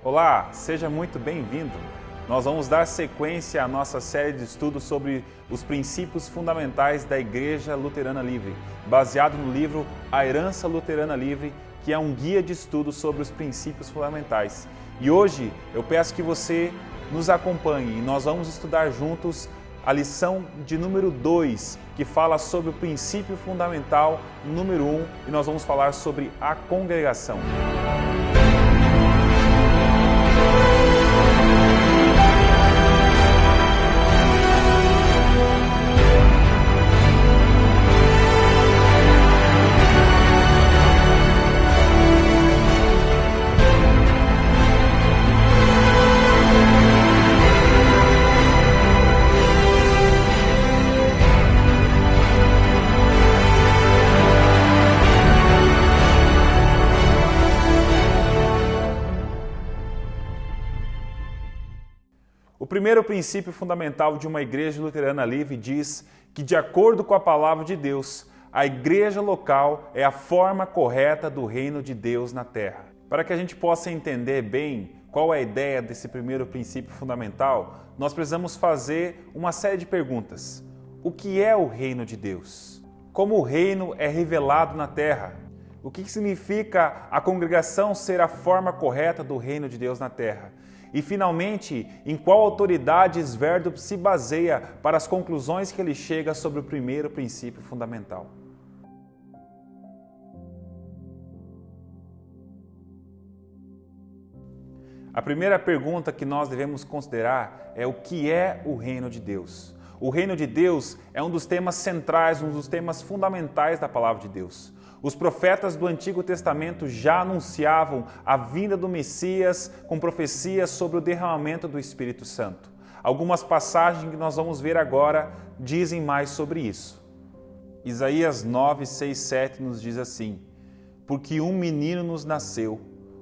Olá, seja muito bem-vindo. Nós vamos dar sequência à nossa série de estudos sobre os princípios fundamentais da Igreja Luterana Livre, baseado no livro A Herança Luterana Livre, que é um guia de estudo sobre os princípios fundamentais. E hoje eu peço que você nos acompanhe e nós vamos estudar juntos a lição de número 2, que fala sobre o princípio fundamental número 1, e nós vamos falar sobre a congregação. O primeiro princípio fundamental de uma igreja luterana livre diz que, de acordo com a palavra de Deus, a igreja local é a forma correta do reino de Deus na terra. Para que a gente possa entender bem qual é a ideia desse primeiro princípio fundamental, nós precisamos fazer uma série de perguntas. O que é o reino de Deus? Como o reino é revelado na terra? O que significa a congregação ser a forma correta do reino de Deus na terra? E, finalmente, em qual autoridade Sverdrup se baseia para as conclusões que ele chega sobre o primeiro princípio fundamental. A primeira pergunta que nós devemos considerar é o que é o reino de Deus. O reino de Deus é um dos temas centrais, um dos temas fundamentais da palavra de Deus. Os profetas do Antigo Testamento já anunciavam a vinda do Messias com profecias sobre o derramamento do Espírito Santo. Algumas passagens que nós vamos ver agora dizem mais sobre isso. Isaías 9, 6, 7 nos diz assim: Porque um menino nos nasceu,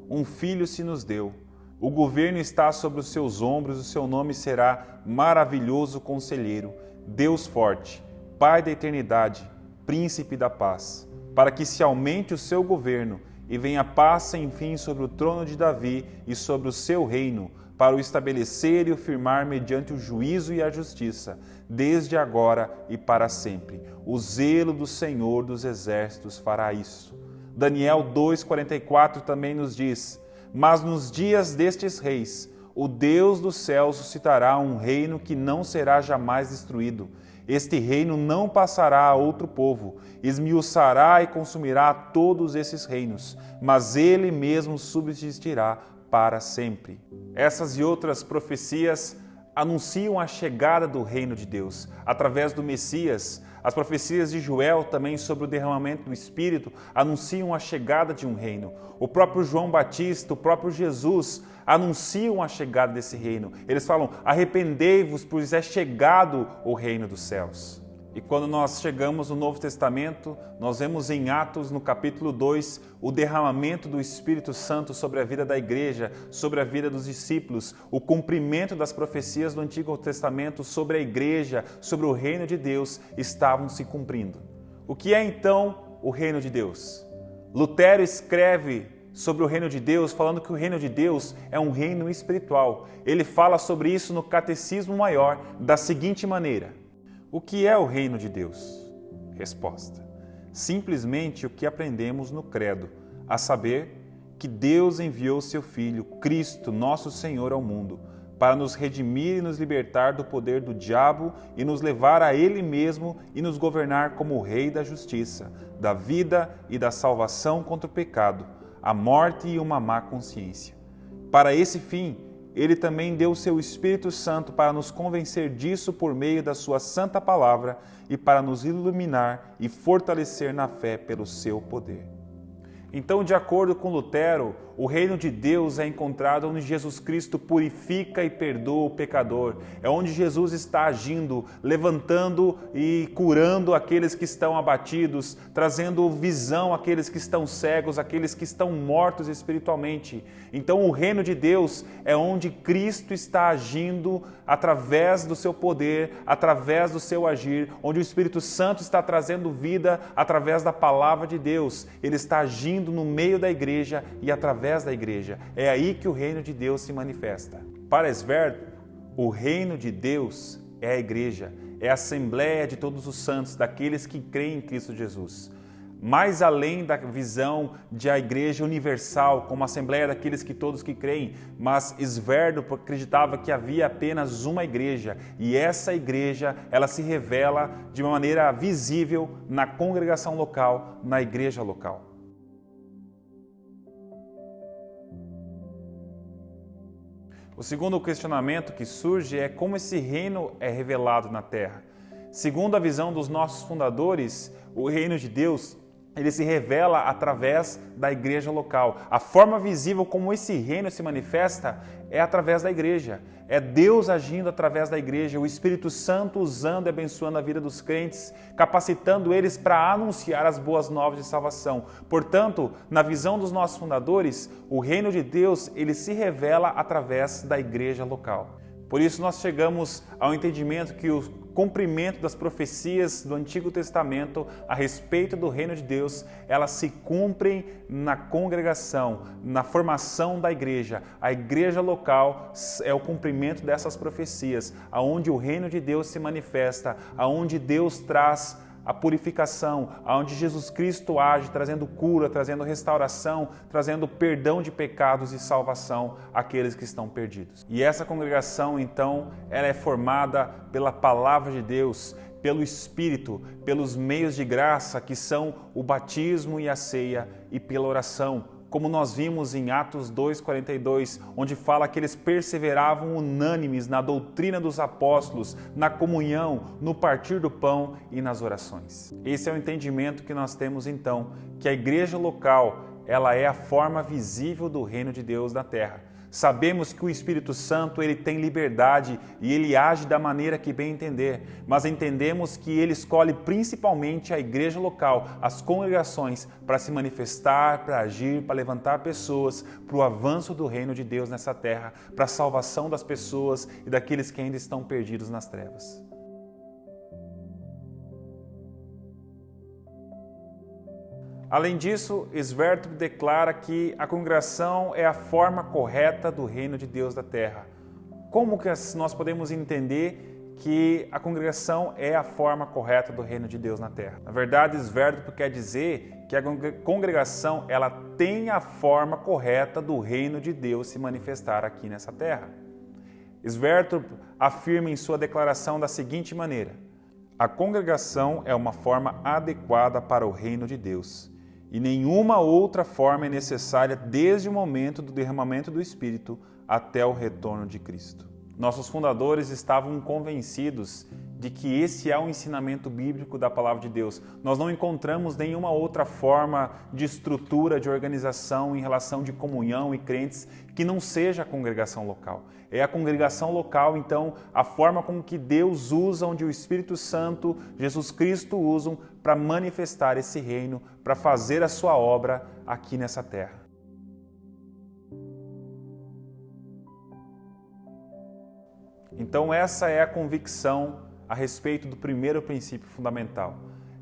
um filho se nos deu, o governo está sobre os seus ombros, o seu nome será Maravilhoso Conselheiro, Deus Forte, Pai da Eternidade, Príncipe da Paz. Para que se aumente o seu governo e venha paz sem fim sobre o trono de Davi e sobre o seu reino, para o estabelecer e o firmar mediante o juízo e a justiça, desde agora e para sempre. O zelo do Senhor dos Exércitos fará isso. Daniel 2,44 também nos diz: Mas nos dias destes reis, o Deus dos céus suscitará um reino que não será jamais destruído. Este reino não passará a outro povo, esmiuçará e consumirá todos esses reinos, mas ele mesmo subsistirá para sempre. Essas e outras profecias anunciam a chegada do reino de Deus. Através do Messias, as profecias de Joel também sobre o derramamento do Espírito anunciam a chegada de um reino. O próprio João Batista, o próprio Jesus anunciam a chegada desse reino. Eles falam: arrependei-vos, pois é chegado o reino dos céus. E quando nós chegamos no Novo Testamento, nós vemos em Atos, no capítulo 2, o derramamento do Espírito Santo sobre a vida da igreja, sobre a vida dos discípulos, o cumprimento das profecias do Antigo Testamento sobre a igreja, sobre o reino de Deus, estavam se cumprindo. O que é então o reino de Deus? Lutero escreve sobre o reino de Deus, falando que o reino de Deus é um reino espiritual. Ele fala sobre isso no Catecismo Maior da seguinte maneira: o que é o reino de Deus? Resposta: simplesmente o que aprendemos no credo, a saber que Deus enviou seu Filho, Cristo, nosso Senhor, ao mundo, para nos redimir e nos libertar do poder do diabo e nos levar a Ele mesmo e nos governar como o Rei da justiça, da vida e da salvação contra o pecado, a morte e uma má consciência. Para esse fim, Ele também deu o seu Espírito Santo para nos convencer disso por meio da sua santa palavra e para nos iluminar e fortalecer na fé pelo seu poder. Então, de acordo com Lutero, o reino de Deus é encontrado onde Jesus Cristo purifica e perdoa o pecador. É onde Jesus está agindo, levantando e curando aqueles que estão abatidos, trazendo visão àqueles que estão cegos, àqueles que estão mortos espiritualmente. Então, o reino de Deus é onde Cristo está agindo através do seu poder, através do seu agir, onde o Espírito Santo está trazendo vida através da palavra de Deus. Ele está agindo agindo no meio da igreja e através da igreja. É aí que o reino de Deus se manifesta. Para Esverto, o reino de Deus é a igreja, é a assembleia de todos os santos, daqueles que creem em Cristo Jesus. Mais além da visão de a igreja universal, como a assembleia daqueles que todos que creem, mas Esverdo acreditava que havia apenas uma igreja, e essa igreja, ela se revela de uma maneira visível na congregação local, na igreja local. O segundo questionamento que surge é como esse reino é revelado na terra. Segundo a visão dos nossos fundadores, o reino de Deus, ele se revela através da igreja local. A forma visível como esse reino se manifesta é através da igreja. É Deus agindo através da igreja, o Espírito Santo usando e abençoando a vida dos crentes, capacitando eles para anunciar as boas novas de salvação. Portanto, na visão dos nossos fundadores, o reino de Deus, ele se revela através da igreja local. Por isso nós chegamos ao entendimento que o cumprimento das profecias do Antigo Testamento a respeito do reino de Deus, elas se cumprem na congregação, na formação da igreja. A igreja local é o cumprimento dessas profecias, aonde o reino de Deus se manifesta, aonde Deus traz a purificação, aonde Jesus Cristo age, trazendo cura, trazendo restauração, trazendo perdão de pecados e salvação àqueles que estão perdidos. E essa congregação, então, ela é formada pela palavra de Deus, pelo Espírito, pelos meios de graça que são o batismo e a ceia e pela oração, como nós vimos em Atos 2,42, onde fala que eles perseveravam unânimes na doutrina dos apóstolos, na comunhão, no partir do pão e nas orações. Esse é o entendimento que nós temos então, que a igreja local, ela é a forma visível do reino de Deus na terra. Sabemos que o Espírito Santo, ele tem liberdade e ele age da maneira que bem entender, mas entendemos que ele escolhe principalmente a igreja local, as congregações, para se manifestar, para agir, para levantar pessoas, para o avanço do reino de Deus nessa terra, para a salvação das pessoas e daqueles que ainda estão perdidos nas trevas. Além disso, Esverto declara que a congregação é a forma correta do reino de Deus da terra. Como que nós podemos entender que a congregação é a forma correta do reino de Deus na terra? Na verdade, Esverto quer dizer que a congregação ela tem a forma correta do reino de Deus se manifestar aqui nessa terra. Esverto afirma em sua declaração da seguinte maneira: a congregação é uma forma adequada para o reino de Deus. E nenhuma outra forma é necessária desde o momento do derramamento do Espírito até o retorno de Cristo. Nossos fundadores estavam convencidos de que esse é o ensinamento bíblico da Palavra de Deus. Nós não encontramos nenhuma outra forma de estrutura, de organização em relação de comunhão e crentes que não seja a congregação local. É a congregação local, então, a forma como que Deus usa, onde o Espírito Santo, Jesus Cristo usam para manifestar esse reino, para fazer a sua obra aqui nessa terra. Então essa é a convicção a respeito do primeiro princípio fundamental,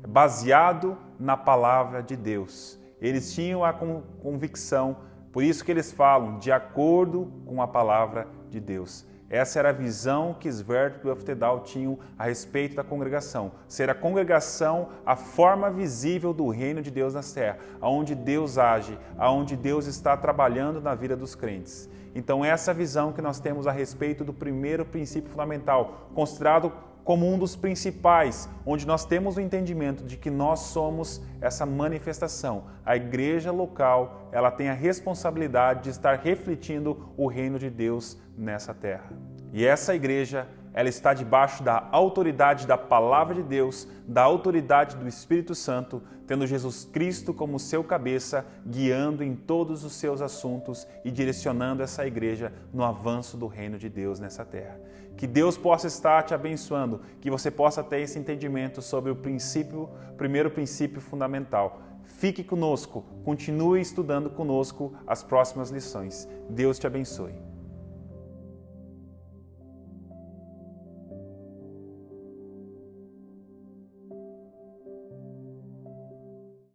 baseado na palavra de Deus. Eles tinham a convicção, por isso que eles falam, de acordo com a palavra de Deus. Essa era a visão que Esverto e Uftedal tinham a respeito da congregação. Ser a congregação a forma visível do reino de Deus na terra, aonde Deus age, aonde Deus está trabalhando na vida dos crentes. Então essa é a visão que nós temos a respeito do primeiro princípio fundamental, considerado como um dos principais, onde nós temos o entendimento de que nós somos essa manifestação. A igreja local, ela tem a responsabilidade de estar refletindo o reino de Deus nessa terra. E essa igreja, ela está debaixo da autoridade da palavra de Deus, da autoridade do Espírito Santo, tendo Jesus Cristo como seu cabeça, guiando em todos os seus assuntos e direcionando essa igreja no avanço do reino de Deus nessa terra. Que Deus possa estar te abençoando, que você possa ter esse entendimento sobre o primeiro princípio fundamental. Fique conosco, continue estudando conosco as próximas lições. Deus te abençoe.